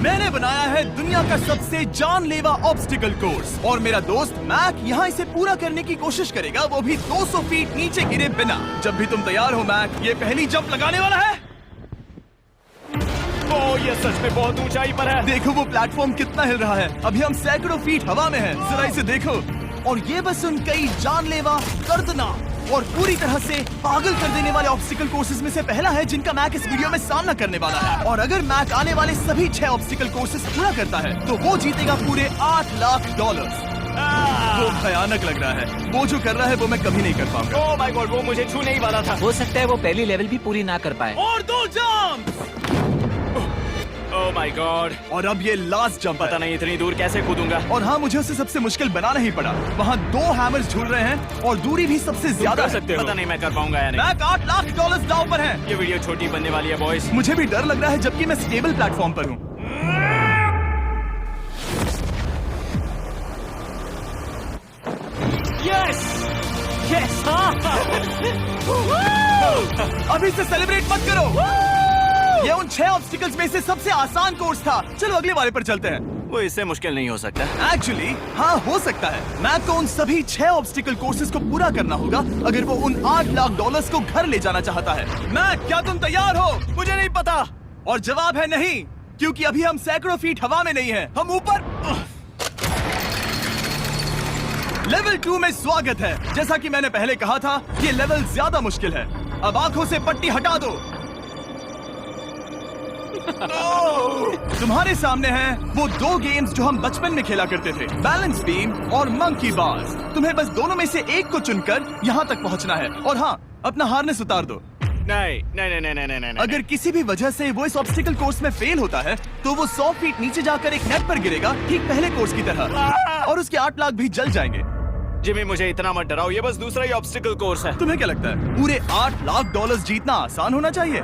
मैंने बनाया है दुनिया का सबसे जानलेवा ऑब्स्टिकल कोर्स और मेरा दोस्त मैक यहाँ इसे पूरा करने की कोशिश करेगा, वो भी 200 फीट नीचे गिरे बिना। जब भी तुम तैयार हो मैक, ये पहली जंप लगाने वाला है। ओह, ये सच में बहुत ऊंचाई पर है। देखो वो प्लेटफॉर्म कितना हिल रहा है। अभी हम सैकड़ों फीट हवा में हैं। जरा इसे देखो। और ये बस उन कई जानलेवा, दर्दनाक और पूरी तरह से पागल कर देने वाले ऑब्स्टिकल कोर्सेज में से पहला है जिनका मैक इस वीडियो में सामना करने वाला है। और अगर मैक आने वाले सभी 6 ऑब्स्टिकल कोर्सेज पूरा करता है तो वो जीतेगा पूरे $8 लाख। वो भयानक लग रहा है। वो जो कर रहा है वो मैं कभी नहीं कर पाऊंगा। ओह माय गॉड, वो मुझे छूने ही वाला था। हो सकता है वो पहली लेवल भी पूरी ना कर पाए। और 2 जंप। Oh my God. और अब ये लास्ट जंप। पता नहीं इतनी दूर कैसे कूदूंगा। और हाँ, मुझे उसे सबसे मुश्किल बनाना ही पड़ा। वहाँ 2 हैमर्स झूल रहे हैं और दूरी भी सबसे ज्यादा कर है। सकते हो। पता नहीं मैं कर पाऊंगा या नहीं। मैक $8 लाख दांव पर है। ये वीडियो छोटी बनने वाली है बॉयज। मुझे भी डर लग रहा है जबकि मैं स्टेबल प्लेटफॉर्म पर हूँ। Yes yes. अभी से सेलिब्रेट मत करो। ये उन 6 ऑब्स्टिकल्स में से सबसे आसान कोर्स था। चलो अगले वाले पर चलते हैं। वो इससे मुश्किल नहीं हो सकता। एक्चुअली हाँ, हो सकता है। मैक को उन सभी 6 ऑब्स्टिकल कोर्सेज को पूरा करना होगा अगर वो उन $8 लाख को घर ले जाना चाहता है। मैक, क्या तुम तैयार हो? मुझे नहीं पता। और जवाब है नहीं, क्योंकि अभी हम सैकड़ों फीट हवा में नहीं हैं। हम ऊपर। लेवल 2 में स्वागत है। जैसा कि मैंने पहले कहा था, ये लेवल ज्यादा मुश्किल है। अब आंखों से पट्टी हटा दो। तुम्हारे सामने हैं वो 2 गेम्स जो हम बचपन में खेला करते थे, बैलेंस बीम और मंकी बार्स। तुम्हें बस दोनों में से एक को चुनकर यहाँ तक पहुँचना है। और हाँ, अपना हार्नेस उतार दो। नहीं नहीं नहीं नहीं नहीं। अगर किसी भी वजह से वो इस ऑब्स्टिकल कोर्स में फेल होता है तो वो 100 फीट नीचे जाकर एक नेट पर गिरेगा, ठीक पहले कोर्स की तरह, और उसके 8 लाख भी जल जाएंगे। जिमी, मुझे इतना मत डराओ। ये बस दूसरा ही ऑब्स्टिकल कोर्स है। तुम्हें क्या लगता है पूरे $8 लाख जीतना आसान होना चाहिए?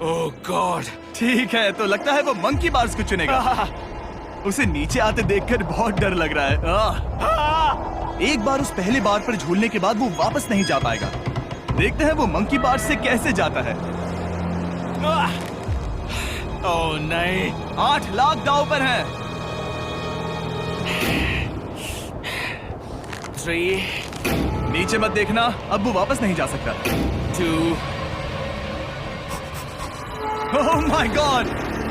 ओह गॉड। ठीक है, तो लगता है वो मंकी बार्स को चुनेगा। उसे नीचे आते देखकर बहुत डर लग रहा है। एक बार उस पहले बार पर झूलने के बाद वो वापस नहीं जा पाएगा। देखते हैं वो मंकी बार्स से कैसे जाता है। ओह नहीं। 8 लाख दांव पर है। 3 नीचे मत देखना, अब वो वापस नहीं जा सकता। 2 oh my god.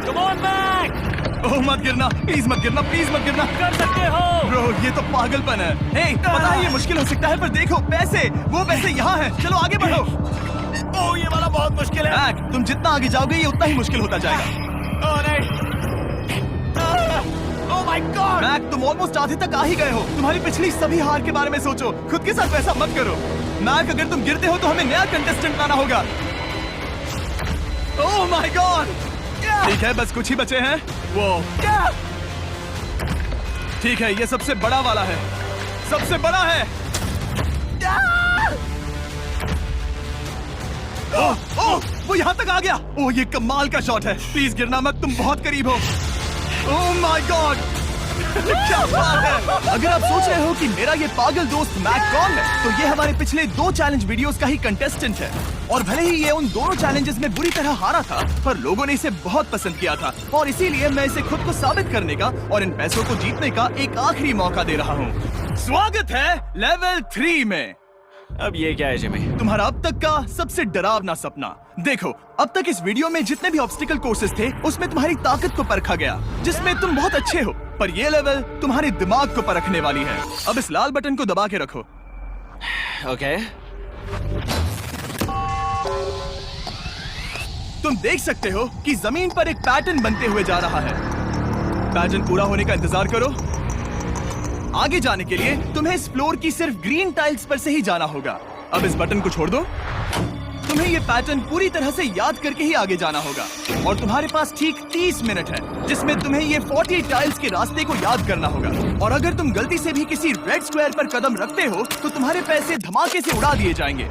Come on Mac. Oh मत गिरना, प्लीज मत गिरना, प्लीज मत गिरना। कर सकते हो। ब्रो, ये तो पागलपन है। हे, पता है ये मुश्किल हो सकता है, पर देखो पैसे, वो पैसे यहाँ हैं। चलो आगे बढ़ो। ओह, ये वाला बहुत मुश्किल है। मैक, तुम जितना आगे जाओगे ये उतना ही मुश्किल होता जाएगा। ओह नहीं। ओह माय गॉड। मैक, तुम ऑलमोस्ट आधे तक आ ही गए हो। तुम्हारी पिछली सभी हार के बारे में सोचो। खुद के साथ वैसा मत करो। मैक, अगर तुम गिरते हो तो हमें नया कंटेस्टेंट लाना होगा। ओह माय गॉड। ठीक है, बस कुछ ही बचे हैं। वो ठीक है, ये सबसे बड़ा वाला है। सबसे बड़ा है। ओह ओह, वो यहाँ तक आ गया। ओह, ये कमाल का शॉट है। प्लीज गिरना मत, तुम बहुत करीब हो। ओह माय गॉड, क्या बात है। अगर आप सोच रहे हो कि मेरा ये पागल दोस्त मैक कौन है, तो ये हमारे पिछले 2 चैलेंज वीडियोस का ही कंटेस्टेंट है। और भले ही ये उन दोनों चैलेंजेस में बुरी तरह हारा था, पर लोगों ने इसे बहुत पसंद किया था और इसीलिए मैं इसे खुद को साबित करने का और इन पैसों को जीतने का एक आखिरी मौका दे रहा हूँ। स्वागत है लेवल 3 में। अब ये क्या है जिमी? तुम्हारा अब तक का सबसे डरावना सपना। देखो, अब तक इस वीडियो में जितने भी ऑब्स्टिकल कोर्सेज थे उसमें तुम्हारी ताकत को परखा गया, जिसमें तुम बहुत अच्छे हो। पर ये लेवल तुम्हारे दिमाग को परखने वाली है। अब इस लाल बटन को दबा के रखो। ओके। तुम देख सकते हो कि जमीन पर एक पैटर्न बनते हुए जा रहा है। पैटर्न पूरा होने का इंतजार करो। आगे जाने के लिए तुम्हें इस फ्लोर की सिर्फ ग्रीन टाइल्स पर से ही जाना होगा। अब इस बटन को छोड़ दो। तुम्हें ये पैटर्न पूरी तरह से याद करके ही आगे जाना होगा और तुम्हारे पास ठीक 30 मिनट है जिसमें तुम्हें ये 40 टाइल्स के रास्ते को याद करना होगा। और अगर तुम गलती से भी किसी रेड स्क्वायर पर कदम रखते हो तो तुम्हारे पैसे धमाके से उड़ा दिए जाएंगे।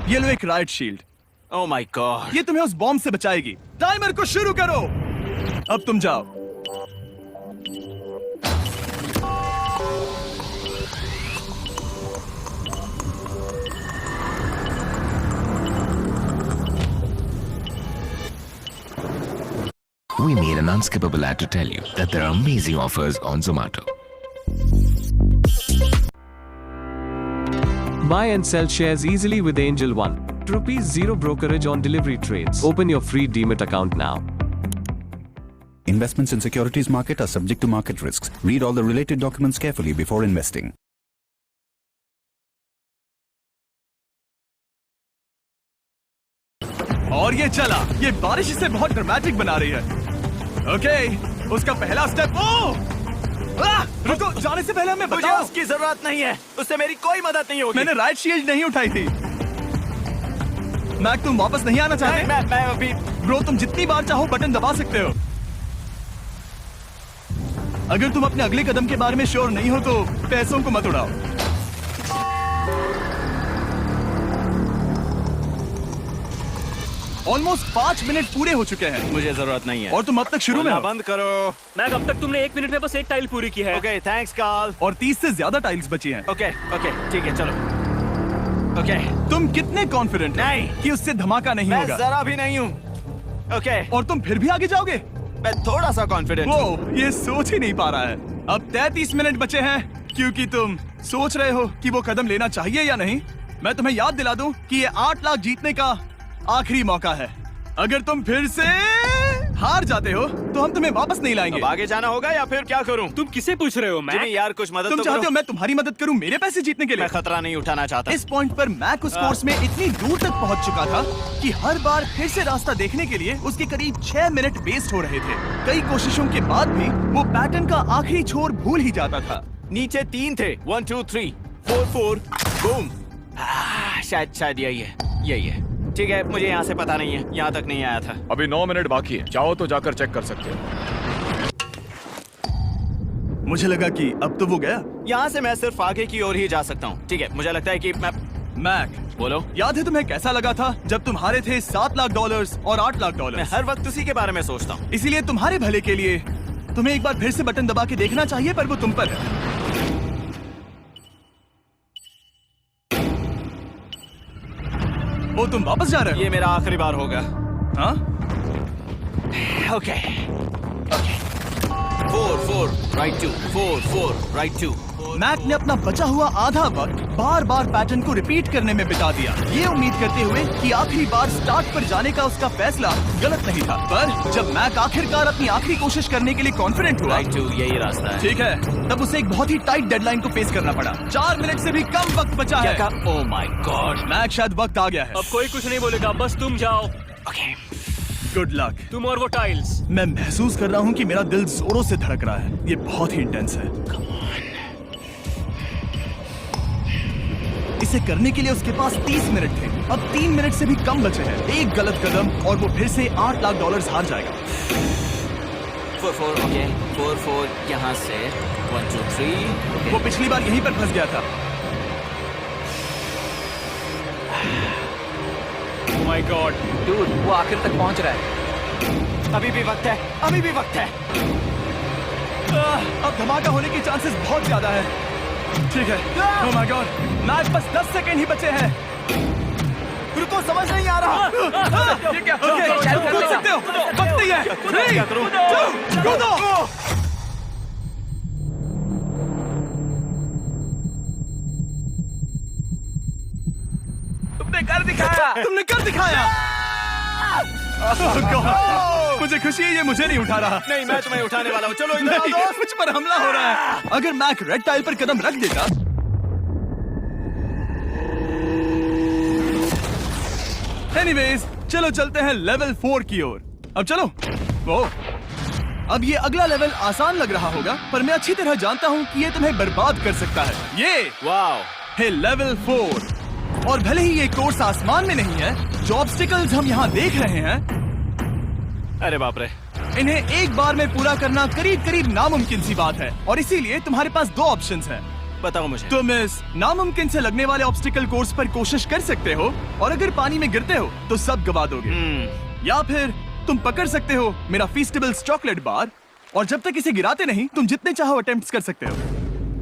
ये लो एक right shield. Oh my God. ये तुम्हें उस बॉम्ब से बचाएगी। टाइमर को शुरू करो। अब तुम जाओ। we made an unskippable ad to tell you that there are amazing offers on Zomato. Buy and sell shares easily with Angel One. Rupees 0 brokerage on delivery trades. Open your free Demat account now. Investments in securities market are subject to market risks. Read all the related documents carefully before investing. और ये चला, ये बारिश इसे बहुत dramatic बना रही है। ओके, उसका पहला स्टेप। रुको, जाने से पहले हमें मुझे बताओ। उसकी जरूरत नहीं है, उससे मेरी कोई मदद नहीं होगी। मैंने राइट शील्ड नहीं उठाई थी। मैक, तुम वापस नहीं आना चाहते? मैं अभी। ब्रो, तुम जितनी बार चाहो बटन दबा सकते हो। अगर तुम अपने अगले कदम के बारे में श्योर नहीं हो तो पैसों को मत उड़ाओ। ऑलमोस्ट 5 मिनट पूरे हो चुके हैं मुझे जरूरत नहीं है। और तुम अब तक शुरू में बोलना हो। बंद करो। मैक, अब तक तुमने 1 मिनट में बस एक टाइल पूरी की है। Okay, thanks Carl. और 30 से ज्यादा टाइल्स बची हैं। ओके, ठीक है, चलो। ओके, तुम कितने कॉन्फिडेंट नहीं कि उससे धमाका नहीं मैं होगा? जरा भी नहीं हूँ। ओके, और तुम फिर भी आगे जाओगे? मैं थोड़ा सा कॉन्फिडेंट हूँ। वो ये सोच ही नहीं पा रहा है। अब 33 मिनट बचे हैं क्योंकि तुम सोच रहे हो कि वो कदम लेना चाहिए या नहीं। मैं तुम्हें याद दिला दूं कि ये 8 लाख जीतने का आखिरी मौका है। अगर तुम फिर से हार जाते हो तो हम तुम्हें वापस नहीं लाएंगे। अब आगे जाना होगा या फिर क्या करूं? तुम किसे पूछ रहे हो मैक? जिमी यार, कुछ मदद तुम तो चाहते करो। हो मैं तुम्हारी मदद करूं मेरे पैसे जीतने के लिए? मैं खतरा नहीं उठाना चाहता। इस पॉइंट पर मैक उस कोर्स में इतनी दूर तक पहुंच चुका था कि हर बार फिर से रास्ता देखने के लिए उसके करीब 6 मिनट वेस्ट हो रहे थे। कई कोशिशों के बाद भी वो पैटर्न का आखिरी छोर भूल ही जाता था। नीचे 3 थे। 1 2 3 4 4 बूम। शायद यही है। ठीक है, मुझे यहाँ से पता नहीं है, यहाँ तक नहीं आया था। अभी 9 मिनट बाकी है, चाहो तो जाकर चेक कर सकते हो। मुझे लगा कि अब तो वो गया। यहाँ से मैं सिर्फ आगे की ओर ही जा सकता हूँ। ठीक है, मुझे लगता है कि मैं। मैक, बोलो। याद है तुम्हें कैसा लगा था जब तुम हारे थे $7 लाख और $8 लाख? मैं हर वक्त उसी के बारे में सोचता हूँ। इसीलिए तुम्हारे भले के लिए तुम्हें एक बार फिर से बटन दबा के देखना चाहिए, पर वो तुम पर है। वो तुम वापस जा रहे हो? ये मेरा आखिरी बार होगा। हाँ? Okay 4 4 right 2 4 4 right 2। मैक ने अपना बचा हुआ आधा वक्त बार बार पैटर्न को रिपीट करने में बिता दिया, ये उम्मीद करते हुए कि आखिरी बार स्टार्ट पर जाने का उसका फैसला गलत नहीं था। पर जब मैक आखिरकार अपनी आखिरी कोशिश करने के लिए कॉन्फिडेंट हुआ, राइट 2 यही रास्ता है। ठीक है, तब उसे एक बहुत ही टाइट डेडलाइन को फेस करना पड़ा। 4 मिनट से भी कम वक्त बचा क्या है। कहा? ओह माय गॉड। मैक, शायद वक्त आ गया है। अब कोई कुछ नहीं बोलेगा, बस तुम जाओ। Okay, good luck. तुम और वो टाइल्स। मैं महसूस कर रहा हूँ कि मेरा दिल जोरों से धड़क रहा है। ये बहुत ही इंटेंस है। इसे करने के लिए उसके पास 30 मिनट थे। अब 3 मिनट से भी कम बचे हैं। एक गलत कदम और वो फिर से $8 लाख हार जाएगा। 4 4 ओके 4 4 यहाँ से 1 2 3। वो पिछली बार यहीं पर फंस गया था। ओह माय गॉड, डूड, वो आखिर तक पहुंच रहा है। अभी भी वक्त है, अभी भी वक्त है। अब धमाका होने की चांसेस बहुत ज्यादा है। ठीक है। ओह माय गॉड, मैच बस 10 सेकंड ही बचे हैं। रुको, समझ नहीं आ रहा। ठीक है, ओके, तुम कूद सकते हो। वक्त नहीं है। 3 2 कूदो। तुमने कर दिखाया। तुमने कर दिखाया। Oh God, मुझे खुशी है ये मुझे नहीं उठा रहा। नहीं, मैं तुम्हें उठाने वाला हूँ। चलो इधर आओ नहीं, दोस्त। मुझ पर हमला हो रहा है। अगर मैक रेड टाइल पर कदम रख देता। एनीवेज, चलो चलते हैं लेवल 4 की ओर। अब चलो। वो अब ये अगला लेवल आसान लग रहा होगा, पर मैं अच्छी तरह जानता हूँ कि ये तुम्हें बर्बाद कर सकता है। ये वाओ है लेवल 4। और भले ही ये कोर्स आसमान में नहीं है, जो ऑब्स्टिकल्स हम यहाँ देख रहे हैं, अरे बाप रे। इन्हें एक बार में पूरा करना करीब करीब नामुमकिन सी बात है। और इसीलिए तुम्हारे पास 2 ऑप्शंस हैं। बताओ मुझे। तुम इस नामुमकिन से लगने वाले ऑब्स्टिकल कोर्स पर कोशिश कर सकते हो, और अगर पानी में गिरते हो तो सब गवा दोगे। या फिर तुम पकड़ सकते हो मेरा फीस्टेबल्स चॉकलेट बार, और जब तक इसे गिराते नहीं तुम जितने चाहो अटेम्प्ट्स कर सकते हो।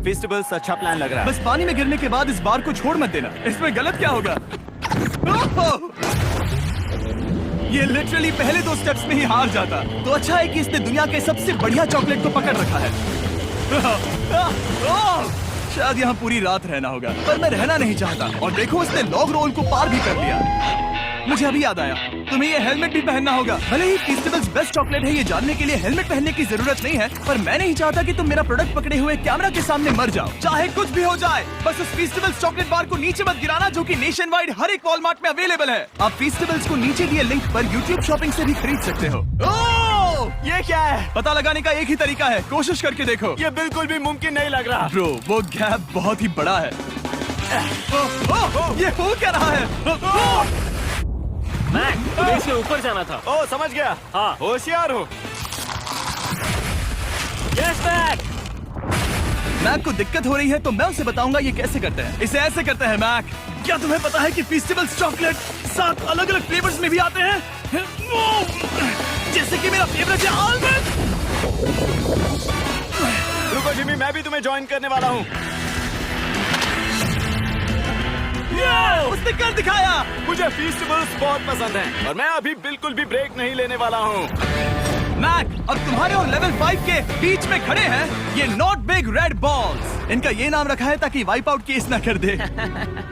फेस्टिवल्स अच्छा प्लान लग रहा है। बस पानी में गिरने के बाद इस बार को छोड़ मत देना। इसमें गलत क्या होगा? ये लिटरली पहले 2 स्टेप्स में ही हार जाता। तो अच्छा है कि इसने दुनिया के सबसे बढ़िया चॉकलेट को पकड़ रखा है। शायद यहाँ पूरी रात रहना होगा, पर मैं रहना नहीं चाहता। और देखो, उसने लॉग रोल को पार भी कर लिया। मुझे अभी याद आया, तुम्हें ये हेलमेट भी पहनना होगा। भले ही फीस्टेबल्स बेस्ट चॉकलेट है, ये जानने के लिए हेलमेट पहनने की जरूरत नहीं है, पर मैं नहीं चाहता कि तुम मेरा प्रोडक्ट पकड़े हुए कैमरा के सामने मर जाओ। चाहे कुछ भी हो जाए, बस उस फीस्टेबल्स चॉकलेट बार को नीचे मत गिराना, जो कि नेशन वाइड हर एक वॉलमार्ट में अवेलेबल है। आप फीस्टेबल्स को नीचे दिए लिंक पर यूट्यूब शॉपिंग से भी खरीद सकते हो। ये क्या है? पता लगाने का एक ही तरीका है, कोशिश करके देखो। ये बिल्कुल भी मुमकिन नहीं लग रहा। ब्रो, वो गैप बहुत ही बड़ा है। ये हो क्या रहा है? मैक, तुम्हें इससे ऊपर जाना था। ओ, समझ गया। हाँ। होशियार हो। Yes Mac. मैक को दिक्कत हो रही है तो मैं उसे बताऊंगा ये कैसे करते हैं। इसे ऐसे करते हैं मैक। क्या तुम्हें पता है कि फीस्टेबल्स चॉकलेट 7 अलग-अलग फ्लेवर्स में भी आते हैं? जैसे कि मेरा फेवरेट है आलमंड। रुको जिमी, मैं भी तुम्हें ज्वाइन करने वाला हूँ। उसने कर दिखाया। मुझे फीस्टेबल्स बहुत पसंद हैं और मैं अभी बिल्कुल भी ब्रेक नहीं लेने वाला हूँ। मैक, अब तुम्हारे और लेवल 5 के बीच में खड़े हैं ये नॉट बिग रेड बॉल्स। इनका ये नाम रखा है ताकि वाइप आउट केस ना कर दे।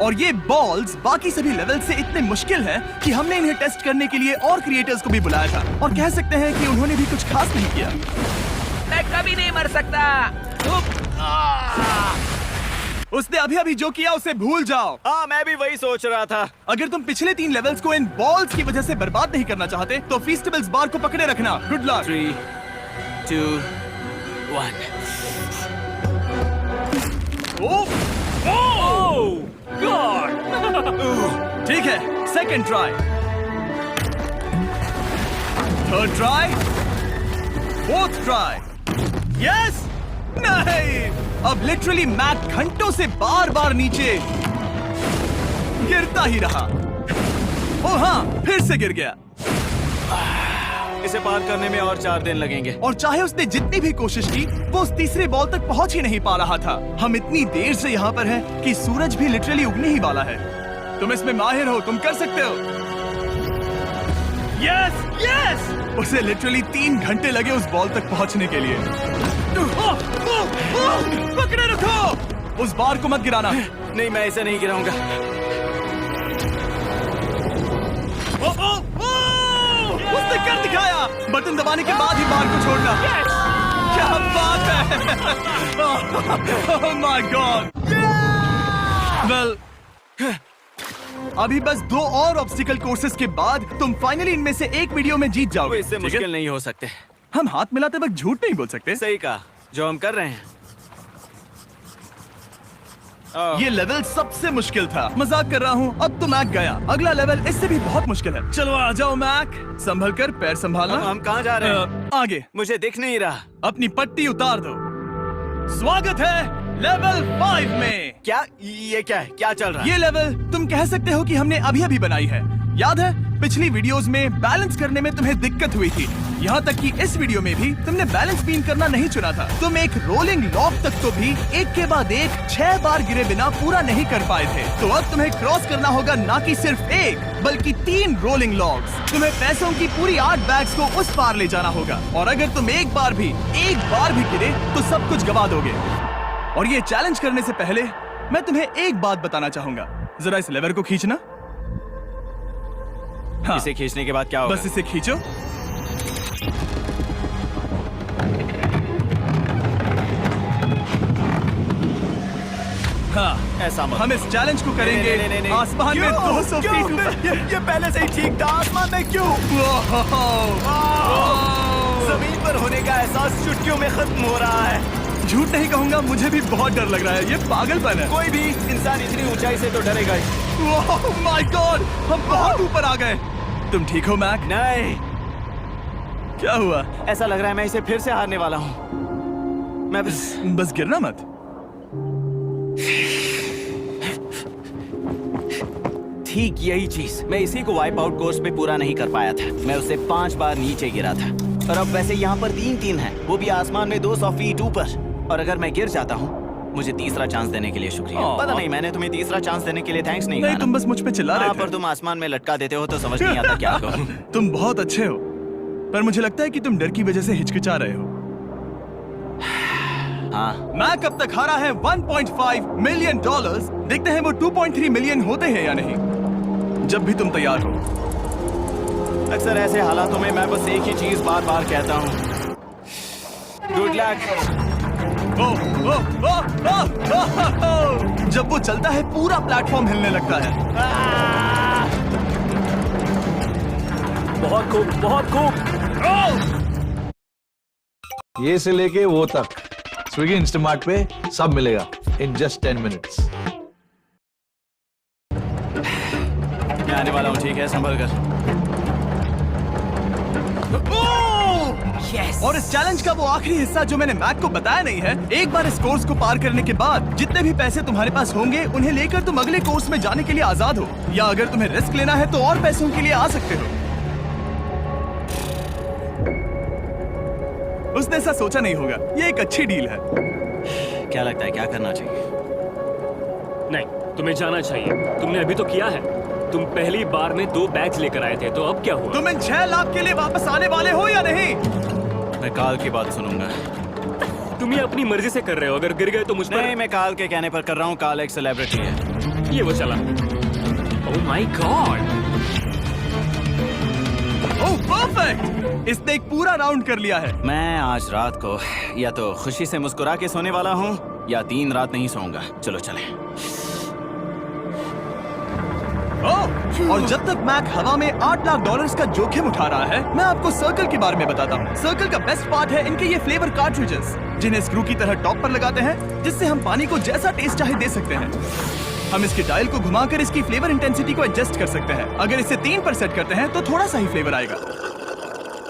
और ये बॉल्स बाकी सभी लेवल से इतने मुश्किल हैं कि हमने इन्हें टेस्ट करने के लिए और क्रिएटर्स को भी बुलाया था। और कह सकते हैं कि उन्होंने भी कुछ खास नहीं किया। मैं कभी नहीं मर सकता। उसने अभी जो किया उसे भूल जाओ। हाँ, मैं भी वही सोच रहा था। अगर तुम पिछले 3 लेवल्स को इन बॉल्स की वजह से बर्बाद नहीं करना चाहते तो फीस्टेबल्स बार को पकड़े रखना। Good luck. 3, 2, 1। गॉड। ठीक है, second try, third try, fourth try. Yes, नहीं। अब लिटरली मैक घंटों से बार बार नीचे गिरता ही रहा। ओ हाँ, फिर से गिर गया। इसे पार करने में और 4 दिन लगेंगे। और चाहे उसने जितनी भी कोशिश की, वो उस तीसरे बॉल तक पहुंच ही नहीं पा रहा था। हम इतनी देर से यहाँ पर हैं कि सूरज भी लिटरली उगने ही वाला है। तुम इसमें माहिर हो, तुम कर सकते हो। Yes, yes. उसे लिटरली 3 घंटे लगे उस बॉल तक पहुंचने के लिए। पकड़े रखो, उस बार को मत गिराना। नहीं, मैं इसे नहीं गिराऊंगा। उसने कर दिखाया। बटन दबाने के बाद ही बार को छोड़ना। क्या बात है। Oh my God. Well, अभी बस 2 और ऑब्स्टिकल कोर्सेस के बाद तुम फाइनली इनमें से एक वीडियो में जीत वो जाओगे। इससे ठीक है? मुश्किल नहीं हो सकते। हम हाथ मिलाते वक्त झूठ नहीं बोल सकते। सही कहा, जो हम कर रहे हैं। ये लेवल सबसे मुश्किल था। मजाक कर रहा हूँ। अब तो मैक गया। अगला लेवल इससे भी बहुत मुश्किल है। चलो आ जाओ मैक। संभल कर, पैर संभालना। हम कहाँ जा रहे हैं? आगे। मुझे दिख नहीं रहा। अपनी पट्टी उतार दो। स्वागत है लेवल 5 में। क्या? ये क्या है? क्या चल रहा है? ये लेवल तुम कह सकते हो कि हमने अभी बनाई है। याद है पिछली वीडियोस में बैलेंस करने में तुम्हें दिक्कत हुई थी। यहाँ तक कि इस वीडियो में भी तुमने बैलेंस बीम करना नहीं चुना था। तुम एक रोलिंग लॉक तक तो भी एक के बाद एक 6 बार गिरे बिना पूरा नहीं कर पाए थे। तो अब तुम्हें क्रॉस करना होगा ना कि सिर्फ एक बल्कि 3 रोलिंग लॉक्स। तुम्हें पैसों की पूरी 8 बैग्स को उस पार ले जाना होगा। और अगर तुम एक बार भी गिरे तो सब कुछ गवा दोगे। और ये चैलेंज करने से पहले मैं तुम्हें एक बात बताना चाहूंगा। जरा इस लेवर को खींचना। हाँ, इसे खींचने के बाद क्या होगा? बस इसे खींचो। हाँ, ऐसा मत। हम इस चैलेंज को करेंगे नहीं। आसमान में 200 क्यों? फीट ऊपर। ये पहले से ही ठीक था। आसमान में क्यों? जमीन पर होने का एहसास चुटकियों में खत्म हो रहा है। झूठ नहीं कहूंगा, मुझे भी बहुत डर लग रहा है। ये पागलपन है। कोई भी इंसान इतनी ऊंचाई से तो डरेगा ही। ओह माय गॉड, हम बहुत ऊपर आ गए। तुम ठीक हो मैक? नहीं, क्या हुआ? ऐसा लग रहा है मैं इसे फिर से हारने वाला हूँ। मैं बस गिरना मत। ठीक यही चीज मैं इसी को वाइप आउट कोर्स पे पूरा नहीं कर पाया था। मैं उससे 5 बार नीचे गिरा था। और अब वैसे यहाँ पर 3 है, वो भी आसमान में 200 फीट ऊपर। और अगर मैं गिर जाता हूँ मुझे तीसरा चांस देने के लिए शुक्रिया। पता नहीं मैंने तुम्हें तीसरा चांस देने के लिए थैंक्स नहीं नहीं, कहा तुम ना। बस मुझ पे चिल्ला रहे हाँ, थे। पर तुम आसमान में लटका देते हो तो समझ नहीं आता क्या करूं। तुम बहुत अच्छे हो, पर मुझे लगता है कि तुम डर की वजह से हिचकिचा रहे हो। हाँ, मैक अब तक हारा है $1.5 मिलियन। देखते हैं वो 2.3 मिलियन होते हैं या नहीं। जब भी तुम तैयार हो। अक्सर ऐसे हालातों में मैं बस एक ही चीज बार बार कहता हूँ, गुड लक। ओ, ओ, ओ, ओ, ओ, ओ, ओ। जब वो चलता है पूरा प्लेटफॉर्म हिलने लगता है। बहुत खूब, बहुत खूब। ये से लेके वो तक स्विगी इंस्टामार्ट पे सब मिलेगा इन जस्ट 10 मिनट्स। मैं आने वाला हूँ, ठीक है, संभल कर। और इस चैलेंज का वो आखिरी हिस्सा जो मैंने मैक को बताया नहीं है, एक बार इस कोर्स को पार करने के बाद जितने भी पैसे तुम्हारे पास होंगे उन्हें लेकर तुम अगले कोर्स में जाने के लिए आजाद हो, या अगर तुम्हें रिस्क लेना है तो और पैसों के लिए आ सकते हो। उसने ऐसा सोचा नहीं होगा, ये एक अच्छी डील है। क्या लगता है क्या करना चाहिए? नहीं, तुम्हें जाना चाहिए। तुमने अभी तो किया है। तुम पहली बार में 2 बैग्स लेकर आए थे, तो अब क्या हुआ? तुम इन 6 लाख के लिए वापस आने वाले हो या नहीं? मैं काल की बात सुनूंगा। तुम ये अपनी मर्जी से कर रहे हो, अगर गिर गए तो मुझ पर। नहीं, मैं काल के कहने पर कर रहा हूँ। काल एक सेलिब्रिटी है। ये वो चला। ओह माय गॉड। ओह परफेक्ट, इसने एक पूरा राउंड कर लिया है। मैं आज रात को या तो खुशी से मुस्कुरा के सोने वाला हूँ या 3 रात नहीं सोऊंगा। चलो चलें। और जब तक मैक हवा में $8 लाख का जोखिम उठा रहा है, मैं आपको सर्कल के बारे में बताता हूँ। सर्कल का बेस्ट पार्ट है इनके ये फ्लेवर कार्ट्रिजेस, जिन्हें स्क्रू की तरह टॉप पर लगाते हैं, जिससे हम पानी को जैसा टेस्ट चाहे दे सकते हैं। हम इसके डायल को घुमाकर इसकी फ्लेवर इंटेंसिटी को एडजस्ट कर सकते हैं। अगर इसे 3 पर सेट करते हैं तो थोड़ा सा ही फ्लेवर आएगा,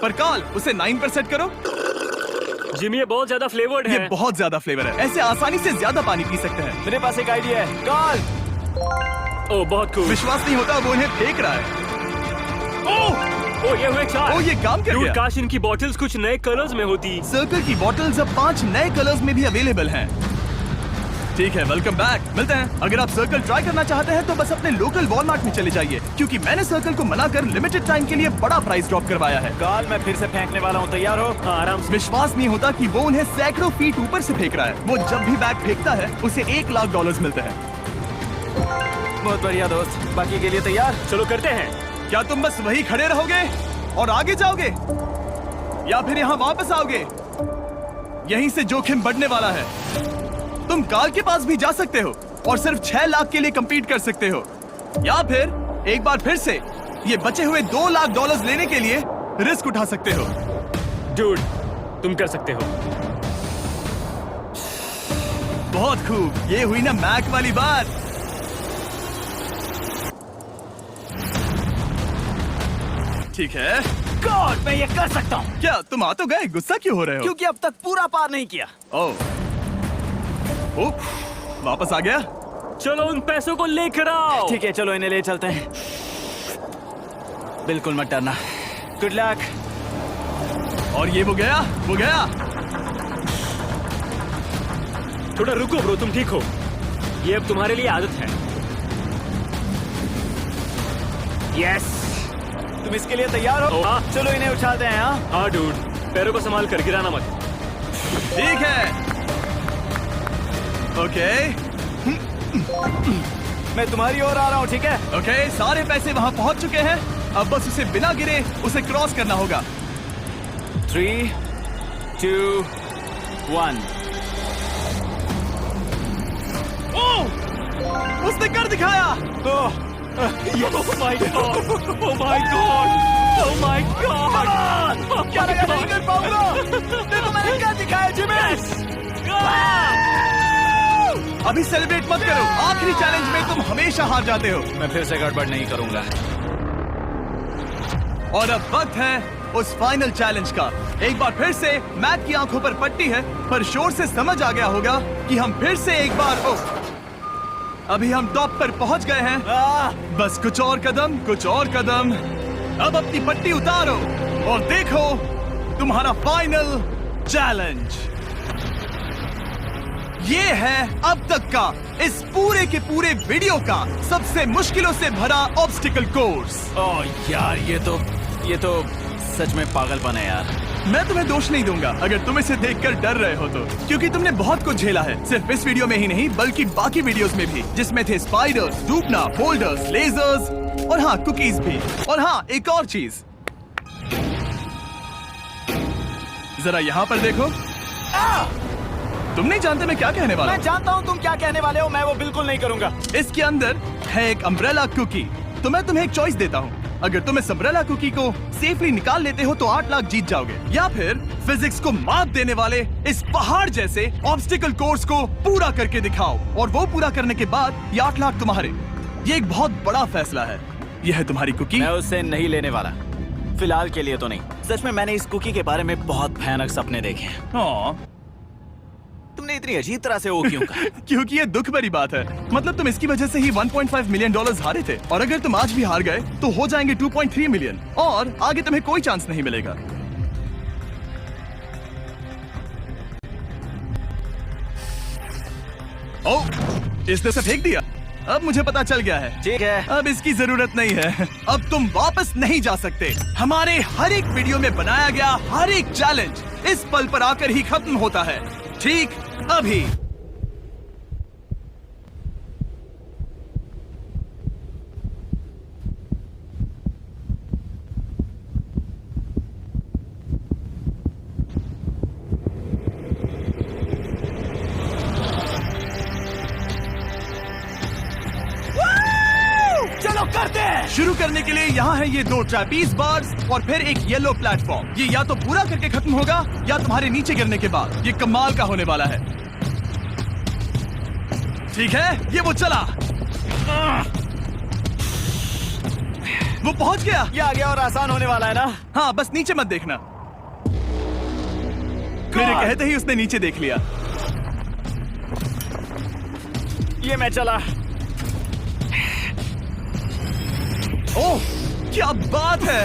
पर काल उसे 9 पर सेट करो। जिमी, ये बहुत ज्यादा फ्लेवर्ड ये है। बहुत ज्यादा फ्लेवर है, ऐसे आसानी से ज्यादा पानी पी सकते हैं। मेरे पास एक आइडिया है। काल, ओह बहुत खूब। विश्वास नहीं होता, वो उन्हें फेंक रहा है। ओह ये हुए 4। ओह, ये काम कर Dude, गया। काश इनकी बॉटल्स कुछ नए कलर्स में होती। सर्कल की बॉटल्स अब 5 नए कलर्स में भी अवेलेबल हैं। ठीक है, वेलकम बैक। मिलते हैं। अगर आप सर्कल ट्राई करना चाहते हैं तो बस अपने लोकल वॉलमार्ट में चले जाइए, क्योंकि मैंने सर्कल को मना कर लिमिटेड टाइम के लिए बड़ा प्राइस ड्रॉप करवाया है। काल, मैं फिर से फेंकने वाला हूँ। तैयार हो? हाँ, आराम से। विश्वास नहीं होता कि वो उन्हें सैकड़ों फीट ऊपर से फेंक रहा है। वो जब भी बैग फेंकता है उसे $1 लाख मिलते हैं। बहुत बढ़िया दोस्त, बाकी के लिए तैयार? चलो करते हैं। क्या तुम बस वही खड़े रहोगे और आगे जाओगे, या फिर यहाँ वापस आओगे? यहीं से जोखिम बढ़ने वाला है। तुम काल के पास भी जा सकते हो और सिर्फ 6 लाख के लिए compete कर सकते हो, या फिर एक बार फिर से ये बचे हुए $2 लाख लेने के लिए रिस्क उठा सकते हो। डूड, तुम कर सकते हो। बहुत खूब, ये हुई ना मैक वाली बात। ठीक है। गॉड, मैं ये कर सकता हूँ। क्या तुम आ तो गए, गुस्सा क्यों हो रहे हो? क्योंकि अब तक पूरा पार नहीं किया। ओह, वापस आ गया। चलो उन पैसों को लेकर आओ। ठीक है, चलो इन्हें ले चलते हैं। बिल्कुल मत डरना। Good luck. और ये वो गया। थोड़ा रुको ब्रो, तुम ठीक हो? ये अब तुम्हारे लिए आदत है। यस। तुम इसके लिए तैयार हो? हाँ। चलो इन्हें उछालते हैं। हाँ, हाँ डूड, पैरों को संभाल कर, गिराना मत। ठीक है। ओके मैं तुम्हारी ओर आ रहा हूँ, ठीक है? ओके, सारे पैसे वहां पहुंच चुके हैं। अब बस उसे बिना गिरे उसे क्रॉस करना होगा। 3, 2, 1। उसने कर दिखाया। Oh my god! Oh my god! Oh my god! क्या लगा नहीं कर पाऊंगा? देखो मैंने क्या दिखाया जिमी। अभी सेलिब्रेट मत करो, आखिरी चैलेंज में तुम हमेशा हार जाते हो। मैं फिर से गड़बड़ नहीं करूंगा। और अब वक्त है उस फाइनल चैलेंज का। एक बार फिर से मैक की आंखों पर पट्टी है, पर शोर से समझ आ गया होगा कि हम फिर से एक बार अभी हम टॉप पर पहुंच गए हैं। बस कुछ और कदम। अब अपनी पट्टी उतारो और देखो तुम्हारा फाइनल चैलेंज। ये है अब तक का इस पूरे के पूरे वीडियो का सबसे मुश्किलों से भरा ऑब्स्टिकल कोर्स। ओह यार, ये तो सच में पागलपन है यार। मैं तुम्हें दोष नहीं दूंगा अगर तुम इसे देखकर डर रहे हो तो, क्योंकि तुमने बहुत कुछ झेला है, सिर्फ इस वीडियो में ही नहीं बल्कि बाकी वीडियोस में भी, जिसमें थे स्पाइडर्स, डूबना, बोल्डर्स, लेजर्स और हाँ कुकीज भी। और हाँ एक और चीज, जरा यहाँ पर देखो। तुम नहीं जानते मैं क्या कहने वाला मैं हूँ। जानता हूँ तुम क्या कहने वाले हो, मैं वो बिल्कुल नहीं करूंगा। इसके अंदर है एक अम्ब्रेला कुकी। तो मैं तुम्हें एक चॉइस देता हूँ, अगर तुम इस अम्ब्रेला कुकी को सेफली निकाल लेते हो तो 8 लाख जीत जाओगे, या फिर फिजिक्स को मात देने वाले इस पहाड़ जैसे ऑब्स्टिकल कोर्स को पूरा करके दिखाओ, और वो पूरा करने के बाद ये 8 लाख तुम्हारे। ये एक बहुत बड़ा फैसला है। यह है तुम्हारी कुकी। मैं उससे नहीं लेने वाला, फिलहाल के लिए तो नहीं। सच में मैंने इस कुकी के बारे में बहुत भयानक सपने देखे हैं। हाँ, तुमने इतनी अजीब तरह से वो क्यों कहा? क्योंकि ये दुख भरी बात है। मतलब तुम इसकी वजह से ही 1.5 मिलियन डॉलर्स हारे थे, और अगर तुम आज भी हार गए तो हो जाएंगे 2.3 मिलियन, और आगे तुम्हें कोई चांस नहीं मिलेगा। ओह, इसने से फेंक दिया। अब मुझे पता चल गया है। ठीक है, अब इसकी जरूरत नहीं है। अब तुम वापस नहीं जा सकते। हमारे हर एक वीडियो में बनाया गया हर एक चैलेंज इस पल पर आकर ही खत्म होता है, ठीक अभी। चलो करते हैं। शुरू करने के लिए यहाँ है ये 2 ट्रैपीज बार्स और फिर एक येलो प्लेटफॉर्म। ये या तो पूरा करके खत्म होगा या तुम्हारे नीचे गिरने के बाद। ये कमाल का होने वाला है। ठीक है, ये वो चला, वो पहुंच गया। ये आगे और आसान होने वाला है ना? हाँ, बस नीचे मत देखना। मेरे कहते ही उसने नीचे देख लिया। ये मैं चला। ओह, क्या बात है।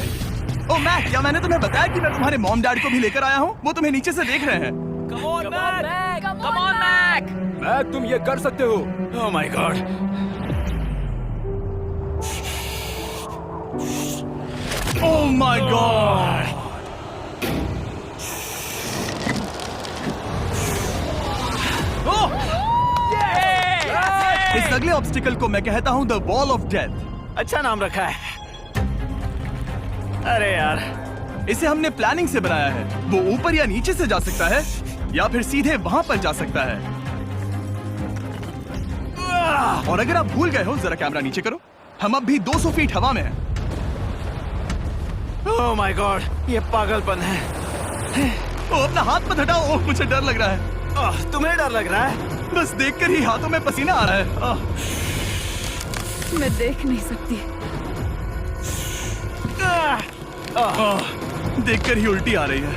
ओह मैक, क्या मैंने तुम्हें बताया कि मैं तुम्हारे मॉम डैड को भी लेकर आया हूँ? वो तुम्हें नीचे से देख रहे हैं। कम ऑन मैक। मैक, तुम ये कर सकते हो। ओह my God. Oh my God. इस अगले ऑब्स्टिकल को मैं कहता हूँ द वॉल ऑफ डेथ। अच्छा नाम रखा है। अरे यार, इसे हमने प्लानिंग से बनाया है। वो ऊपर या नीचे से जा सकता है, या फिर सीधे वहां पर जा सकता है। और अगर आप भूल गए हो, जरा कैमरा नीचे करो। हम अब भी 200 फीट हवा में हैं। ओह माय गॉड, ये पागलपन है। ओ, अपना हाथ मत हटाओ। ओह, मुझे डर लग रहा है। तुम्हें डर लग रहा है? बस देखकर ही हाथों में पसीना आ रहा है। मैं देख नहीं सकती। देखकर ही उल्टी आ रही है।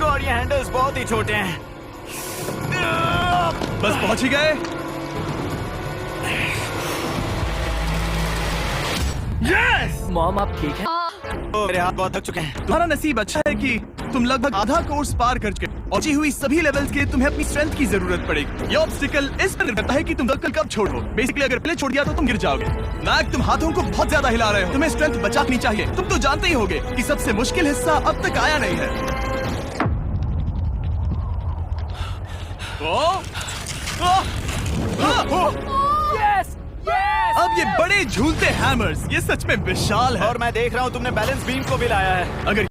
गॉड, ये हैंडल्स बहुत ही छोटे हैं। बस पहुंच ही गए। यस! मॉम आप ठीक है? मेरे हाथ बहुत थक चुके हैं। तुम्हारा नसीब अच्छा है कि तुम लगभग आधा कोर्स पार कर चुके, और बची हुई सभी लेवल्स के लिए तुम्हें अपनी स्ट्रेंथ की जरूरत पड़ेगी। ये ऑब्स्टिकल इस पर निर्भर करता है कि तुम सर्कल कब छोड़ो। बेसिकली अगर पहले छोड़ दिया तो तुम गिर जाओगे। मैक, तुम हाथों को बहुत ज्यादा हिला रहे हो। तुम्हें स्ट्रेंथ बचानी चाहिए। तुम तो जानते ही होगे कि सबसे मुश्किल हिस्सा अब तक आया नहीं है। Yes yes. अब ये बड़े झूलते हैमर्स, ये सच में विशाल है। और मैं देख रहा हूँ तुमने बैलेंस बीम को भी लाया है। अगर